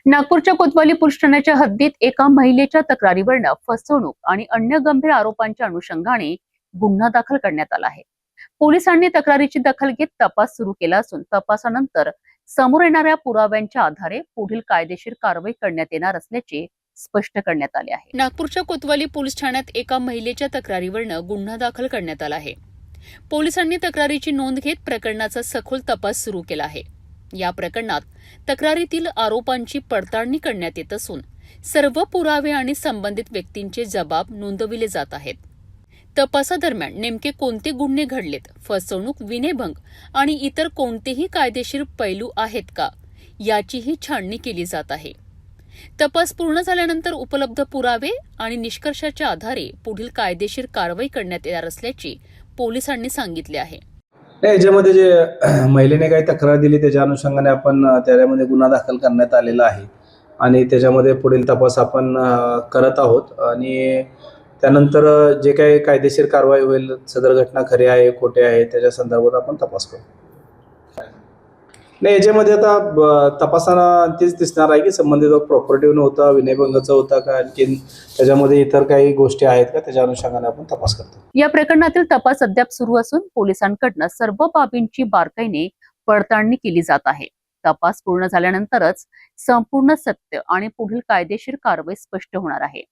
नागपूरच्या कोतवाली पोलीस ठाण्याच्या हद्दीत एका महिलेच्या तक्रारीवरून फसवणूक आणि अन्य गंभीर आरोपांच्या अनुषंगाने गुन्हा दाखल करण्यात आला आहे। पोलिसांनी तक्रारीची दखल घेत तपास सुरू केला असून तपासानंतर समोर येणाऱ्या पुराव्यांच्या आधारे पुढील कायदेशीर कारवाई करण्यात येणार असल्याचे स्पष्ट करण्यात आले आहे। नागपूरच्या कोतवाली पोलीस ठाण्यात एका महिलेच्या तक्रारीवरून गुन्हा दाखल करण्यात आला आहे। पोलिसांनी तक्रारीची नोंद घेत प्रकरणाचा सखोल तपास सुरू केला आहे। या प्रकरणात तक्रारीतील आरोपांची पडताळणी करण्यात येत असून सर्व पुरावे आणि संबंधित व्यक्तींचे जबाब नोंदविले जात आहेत। तपासादरम्यान नेमके कोणते गुन्हे घडलेत, फसवणूक, विनयभंग आणि इतर कोणतेही कायदेशीर पैलू आहेत का, याचीही छाननी केली जात आहे। तपास पूर्ण झाल्यानंतर उपलब्ध पुरावे आणि निष्कर्षाच्या आधारे पुढील कायदेशीर कारवाई करण्यात येणार असल्याचे पोलिसांनी सांगितले आहे। याच्यामध्ये जे महिलेने काही तक्रार दिली त्याच्या अनुषंगाने आपण त्यामध्ये गुन्हा दाखल करण्यात आलेला आहे आणि त्याच्यामध्ये पुढील तपास आपण करत आहोत आणि त्यानंतर जे काही कायदेशीर कारवाई होईल, सदर घटना खरी आहे खोटे आहे त्याच्या संदर्भात आपण तपास करू। नाही, याच्यामध्ये आता तपासाला तेच दिसणार आहे की संबंधित प्रॉपर्टी होता, विनयभंगाचा होता का, आणखी त्याच्यामध्ये इतर काही गोष्टी आहेत का, त्याच्या अनुषंगाने आपण तपास करतो। या प्रकरणातील तपास अद्याप सुरू असून पोलिसांकडून सर्व बाबींची बारकाईने पडताळणी केली जात आहे। तपास पूर्ण झाल्यानंतरच संपूर्ण सत्य आणि पुढील कायदेशीर कारवाई स्पष्ट होणार आहे।